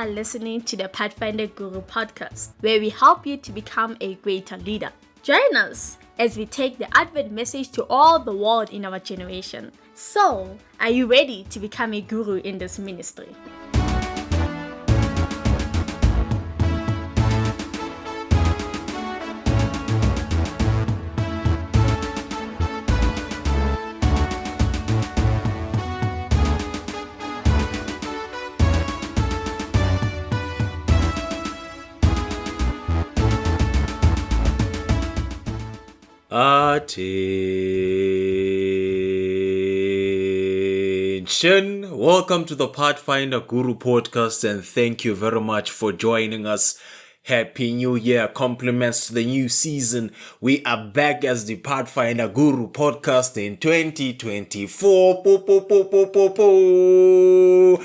are listening to the Pathfinder Guru Podcast, where we help you to become a greater leader. Join us as we take the Advent message to all the world in our generation. So, are you ready to become a guru in this ministry? Attention! Welcome to the Pathfinder Guru Podcast, and thank you very much for joining us. Happy New Year. Compliments to the new season. We are back as the Pathfinder Guru Podcast in 2024.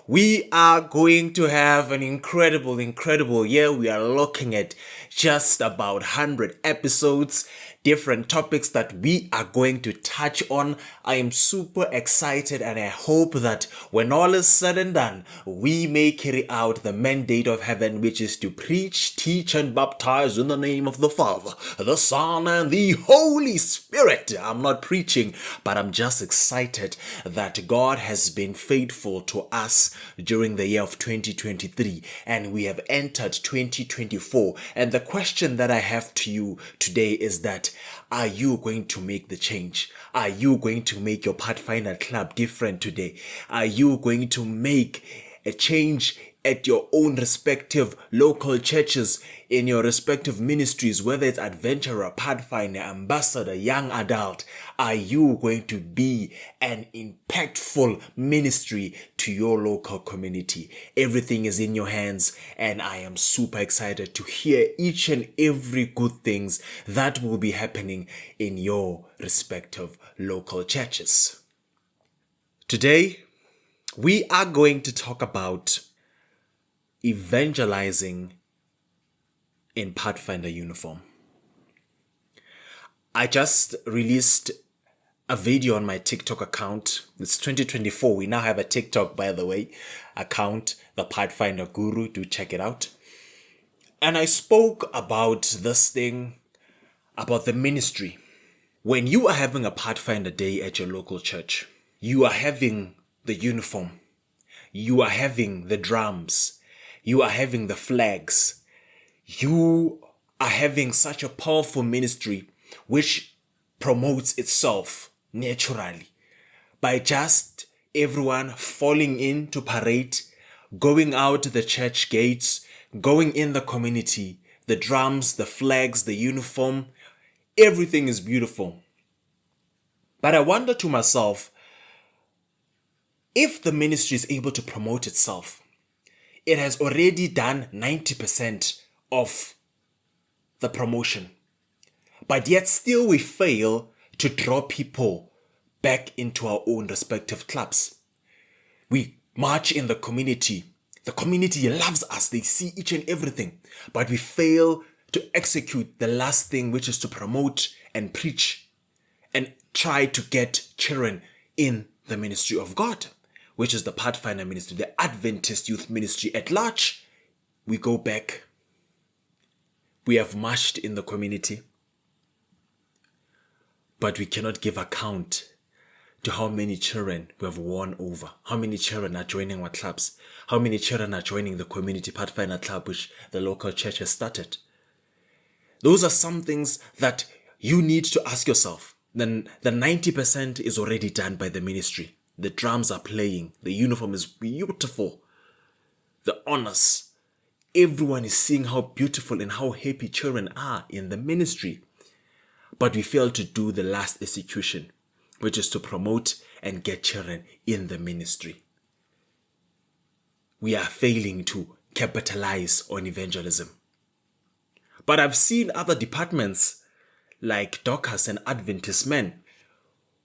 We are going to have an incredible year. We are looking at just about 100 episodes, different topics that we are going to touch on. I am super excited, and I hope that when all is said and done, we may carry out the mandate of heaven, which is to preach, teach, and baptize in the name of the Father, the Son, and the Holy Spirit. I'm not preaching, but I'm just excited that God has been faithful to us during the year of 2023, and we have entered 2024. And the question that I have to you today is that, are you going to make the change? Are you going to make your Pathfinder Club different today? Are you going to make a change at your own respective local churches, in your respective ministries, whether it's adventurer, pathfinder, ambassador, young adult? Are you going to be an impactful ministry to your local community? Everything is in your hands, and I am super excited to hear each and every good things that will be happening in your respective local churches. Today, we are going to talk about evangelizing in Pathfinder uniform. I just released a video on my TikTok account. It's 2024. We now have a TikTok, by the way, account, the Pathfinder Guru. Do check it out. And I spoke about this thing, about the ministry. When you are having a Pathfinder Day at your local church, you are having the uniform, you are having the drums, you are having the flags. You are having such a powerful ministry which promotes itself naturally by just everyone falling in to parade, going out the church gates, going in the community, the drums, the flags, the uniform, everything is beautiful. But I wonder to myself, if the ministry is able to promote itself, it has already done 90% of the promotion. But yet still we fail to draw people back into our own respective clubs. We march in the community. The community loves us. They see each and everything. But we fail to execute the last thing, which is to promote and preach and try to get children in the ministry of God, which is the Pathfinder ministry, the Adventist youth ministry at large. We go back. We have marched in the community, but we cannot give account to how many children we have won over, how many children are joining our clubs, how many children are joining the community Pathfinder Club, which the local church has started. Those are some things that you need to ask yourself. Then the 90% is already done by the ministry. The drums are playing. The uniform is beautiful. The honors. Everyone is seeing how beautiful and how happy children are in the ministry. But we fail to do the last execution, which is to promote and get children in the ministry. We are failing to capitalize on evangelism. But I've seen other departments like Dockers and Adventist men,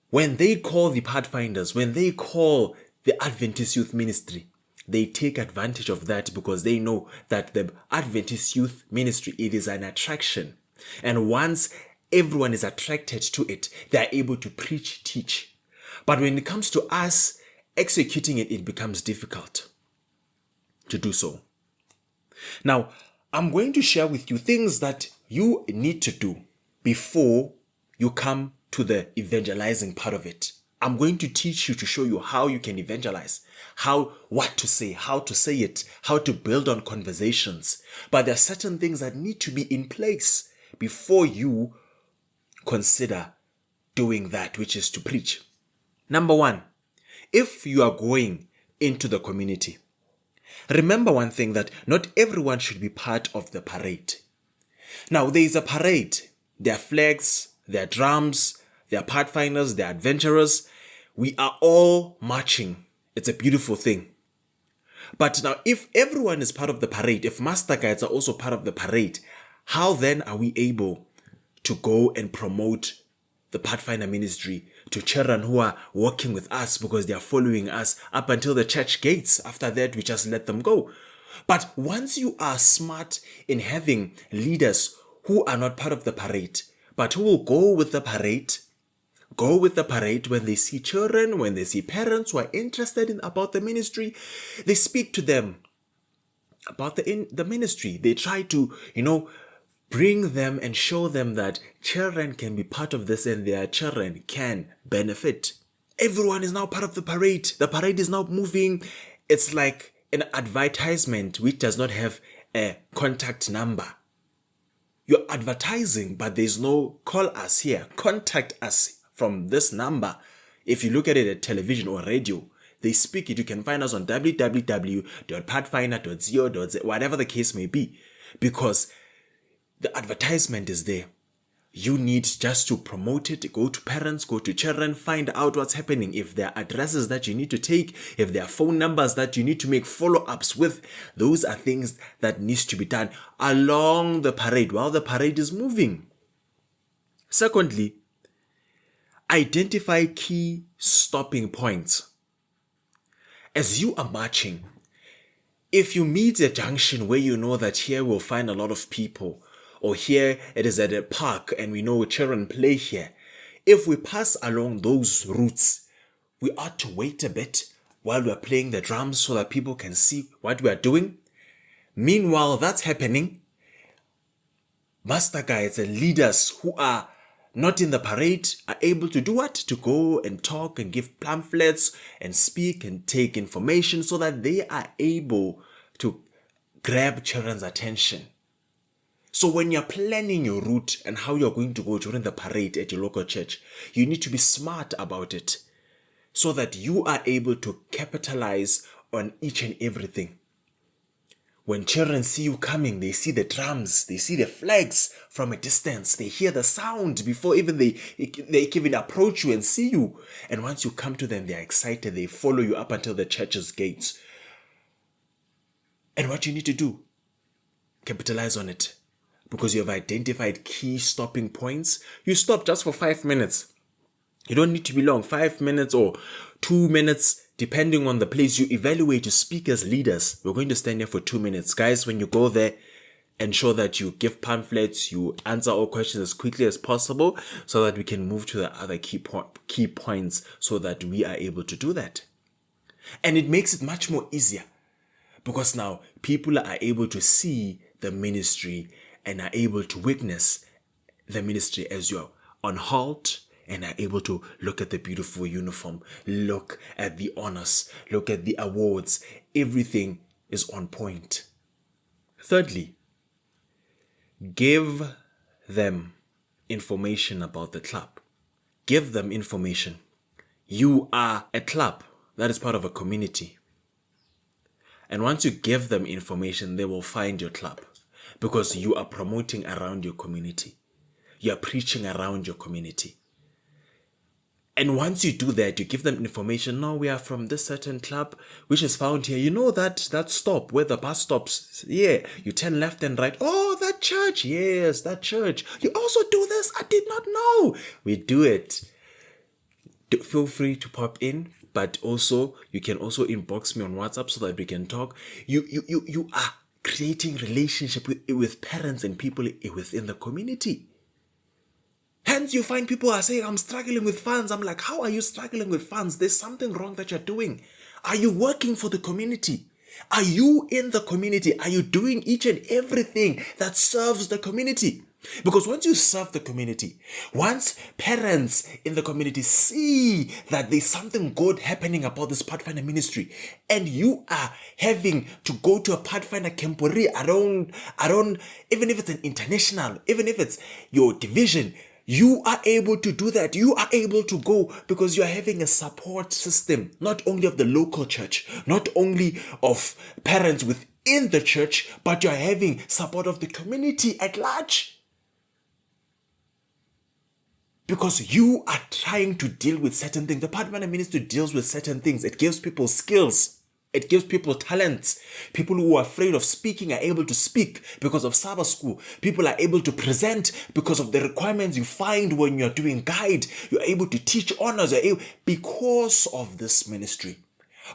when they call the Pathfinders, when they call the Adventist Youth Ministry, they take advantage of that because they know that the Adventist Youth Ministry, it is an attraction. And once everyone is attracted to it, they are able to preach, teach. But when it comes to us executing it, it becomes difficult. to do so. Now, I'm going to share with you things that you need to do before you come to the evangelizing part of it. I'm going to teach you to show you how you can evangelize, what to say, how to say it, how to build on conversations. But there are certain things that need to be in place before you consider doing that, which is to preach. Number one, if you are going into the community, remember one thing, that not everyone should be part of the parade. Now, there is a parade. There are flags, there are drums, there are pathfinders, there are adventurers. We are all marching. It's a beautiful thing. But now, if everyone is part of the parade, if master guides are also part of the parade, how then are we able to go and promote the Pathfinder ministry to children who are walking with us because they are following us up until the church gates? After that, we just let them go. But once you are smart in having leaders who are not part of the parade, but who will go with the parade when they see children, when they see parents who are interested about the ministry, they speak to them about the ministry. They try to, bring them and show them that children can be part of this and their children can benefit. Everyone is now part of the parade. The parade is now moving. It's like an advertisement which does not have a contact number. You're advertising, but there's no call us here, contact us from this number. If you look at it at television or radio, they speak it. You can find us on www.pathfinder.co.za, whatever the case may be, because the advertisement is there. You need just to promote it. Go to parents, go to children, find out what's happening. If there are addresses that you need to take, if there are phone numbers that you need to make follow-ups with, those are things that needs to be done along the parade while the parade is moving. Secondly, identify key stopping points. As you are marching, if you meet a junction where you know that here we'll find a lot of people, or here it is at a park and we know children play here, if we pass along those routes, we ought to wait a bit while we are playing the drums so that people can see what we are doing. Meanwhile, that's happening. Master guides and leaders who are not in the parade are able to do what? To go and talk and give pamphlets and speak and take information so that they are able to grab children's attention. So when you're planning your route and how you're going to go during the parade at your local church, you need to be smart about it so that you are able to capitalize on each and everything. When children see you coming, they see the drums, they see the flags from a distance, they hear the sound before even they even approach you and see you. And once you come to them, they're excited, they follow you up until the church's gates. And what you need to do, capitalize on it. Because you have identified key stopping points, you stop just for 5 minutes. You don't need to be long, 5 minutes or 2 minutes, depending on the place. You evaluate, you speak as leaders. We're going to stand here for 2 minutes. Guys, when you go there, ensure that you give pamphlets, you answer all questions as quickly as possible so that we can move to the other key points so that we are able to do that. And it makes it much more easier because now people are able to see the ministry and are able to witness the ministry as you're on halt and are able to look at the beautiful uniform, look at the honors, look at the awards. Everything is on point. Thirdly, give them information about the club. Give them information. You are a club that is part of a community. And once you give them information, they will find your club. Because you are promoting around your community. You are preaching around your community. And once you do that, you give them information. No, we are from this certain club, which is found here. You know that stop where the bus stops. Yeah, you turn left and right. Oh, that church. Yes, that church. You also do this. I did not know. We do it. Feel free to pop in. But also, you can also inbox me on WhatsApp so that we can talk. You are creating relationship with parents and people within the community. Hence, you find people are saying, I'm struggling with funds. I'm like, how are you struggling with funds? There's something wrong that you're doing. Are you working for the community? Are you in the community? Are you doing each and everything that serves the community? Because once you serve the community, once parents in the community see that there's something good happening about this Pathfinder ministry, and you are having to go to a Pathfinder camporee around, even if it's an international, even if it's your division, you are able to do that. You are able to go because you are having a support system, not only of the local church, not only of parents within the church, but you are having support of the community at large. Because you are trying to deal with certain things. The Pathfinder ministry deals with certain things. It gives people skills. It gives people talents. People who are afraid of speaking are able to speak because of Sabbath school. People are able to present because of the requirements you find when you're doing guide. You're able to teach honors because of this ministry.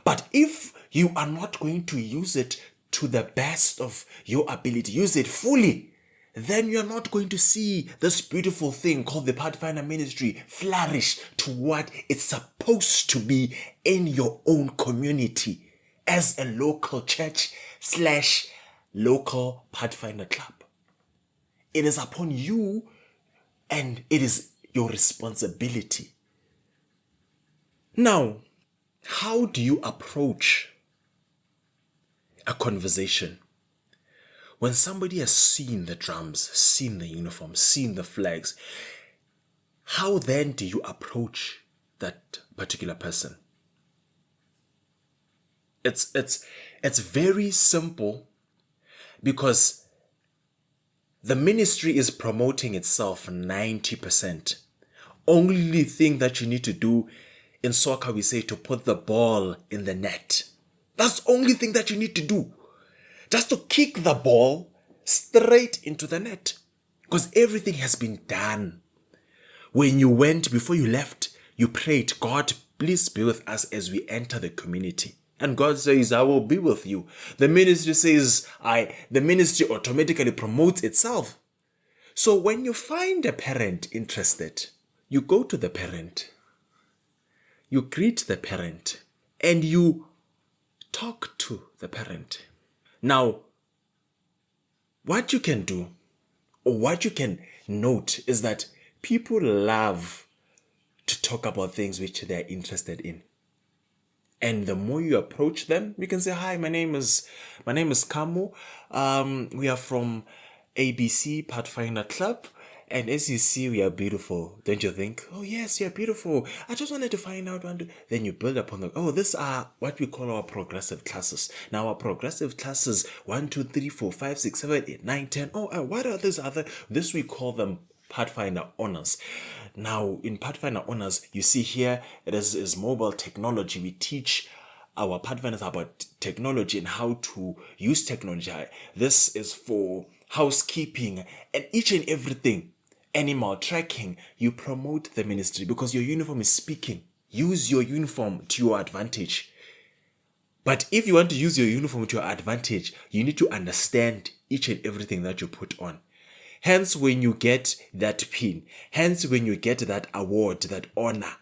But if you are not going to use it to the best of your ability, use it fully, then you're not going to see this beautiful thing called the Pathfinder ministry flourish to what it's supposed to be in your own community as a local church / local Pathfinder club. It is upon you and it is your responsibility. Now, how do you approach a conversation when somebody has seen the drums, seen the uniform, seen the flags? How then do you approach that particular person? It's very simple, because the ministry is promoting itself 90%. Only thing that you need to do, in soccer we say, to put the ball in the net. That's the only thing that you need to do. Just to kick the ball straight into the net. Because everything has been done. When you went, before you left, you prayed, God, please be with us as we enter the community. And God says, I will be with you. The ministry says, the ministry automatically promotes itself. So when you find a parent interested, you go to the parent, you greet the parent, and you talk to the parent. Now, what you can do, or what you can note, is that people love to talk about things which they're interested in. And the more you approach them, you can say, hi, my name is Kamo. We are from ABC Pathfinder Club. And as you see, we are beautiful. Don't you think? Oh, yes, you're beautiful. I just wanted to find out. Then you build upon these are what we call our progressive classes. Now, our progressive classes, 1, 2, 3, 4, 5, 6, 7, 8, 9, 10. Oh, what are these other? This we call them Pathfinder honors. Now, in Pathfinder honors, you see here, it is mobile technology. We teach our Pathfinders about technology and how to use technology. This is for housekeeping and each and everything. Animal tracking. You promote the ministry because your uniform is speaking. Use your uniform to your advantage. But if you want to use your uniform to your advantage, you need to understand each and everything that you put on. Hence, when you get that pin, hence when you get that award, that honor,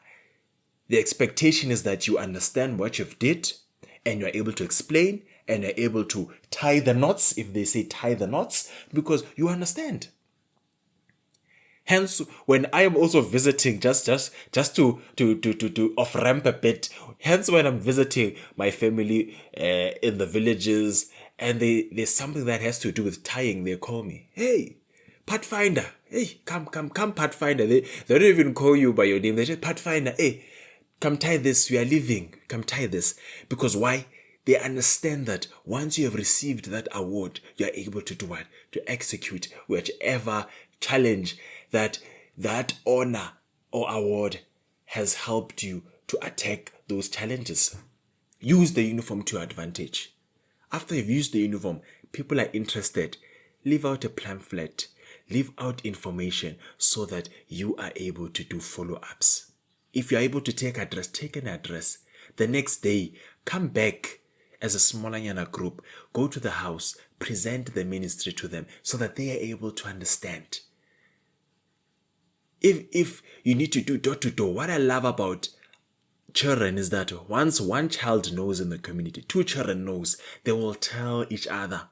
the expectation is that you understand what you've did and you're able to explain and you're able to tie the knots, if they say tie the knots, because you understand. Hence, when I am also visiting, just to off ramp a bit, hence when I'm visiting my family in the villages and there's something that has to do with tying, they call me, hey, Pathfinder, hey, come, Pathfinder. They don't even call you by your name. They just, Pathfinder, hey, come tie this. We are leaving. Come tie this. Because why? They understand that once you have received that award, you are able to do what? To execute whichever challenge that honor or award has helped you to attack those challenges. Use the uniform to your advantage. After you've used the uniform, people are interested. Leave out a pamphlet. Leave out information so that you are able to do follow-ups. If you're able to take an address. The next day, come back as a smaller yana group. Go to the house, present the ministry to them so that they are able to understand. If you need to do door to door, what I love about children is that once one child knows in the community, two children knows, they will tell each other.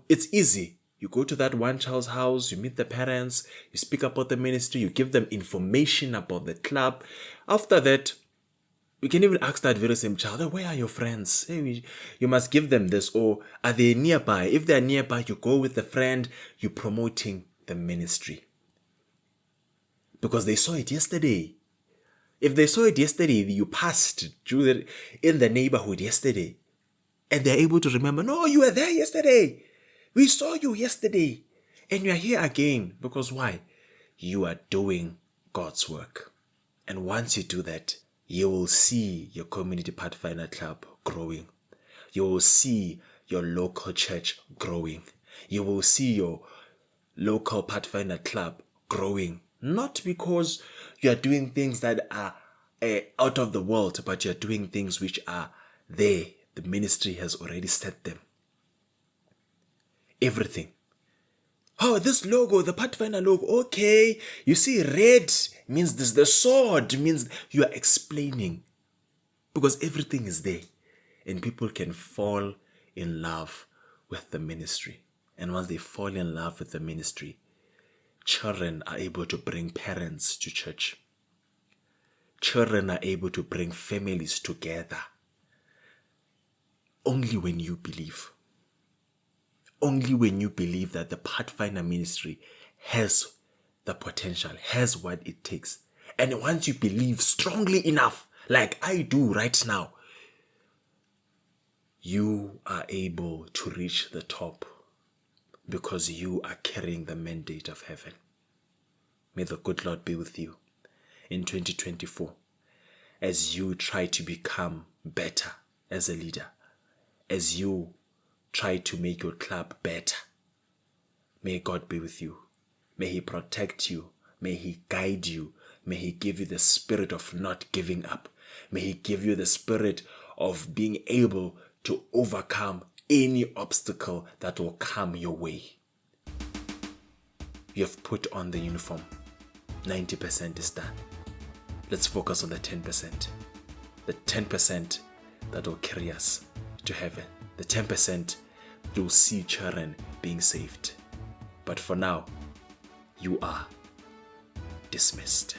It's easy. You go to that one child's house, you meet the parents, you speak about the ministry, you give them information about the club. After that, you can even ask that very same child, where are your friends? Hey, you must give them this. Or are they nearby? If they're nearby, you go with the friend, you're promoting the ministry. Because they saw it yesterday. If they saw it yesterday, you passed in the neighborhood yesterday. And they're able to remember, no, you were there yesterday. We saw you yesterday. And you are here again. Because why? You are doing God's work. And once you do that, you will see your community Pathfinder club growing. You will see your local church growing. You will see your local Pathfinder club growing. Not because you are doing things that are out of the world, but you are doing things which are there. The ministry has already set them. Everything. Oh, this logo, the Pathfinder logo, okay. You see, red means this, the sword means you are explaining. Because everything is there. And people can fall in love with the ministry. And once they fall in love with the ministry, children are able to bring parents to church. Children are able to bring families together. Only when you believe. Only when you believe that the Pathfinder ministry has the potential, has what it takes. And once you believe strongly enough, like I do right now, you are able to reach the top because you are carrying the mandate of heaven. May the good Lord be with you in 2024 as you try to become better as a leader, as you try to make your club better. May God be with you. May He protect you. May He guide you. May He give you the spirit of not giving up. May He give you the spirit of being able to overcome any obstacle that will come your way. You have put on the uniform. 90% is done. Let's focus on the 10%. The 10% that will carry us to heaven. The 10% you'll see children being saved. But for now, you are dismissed.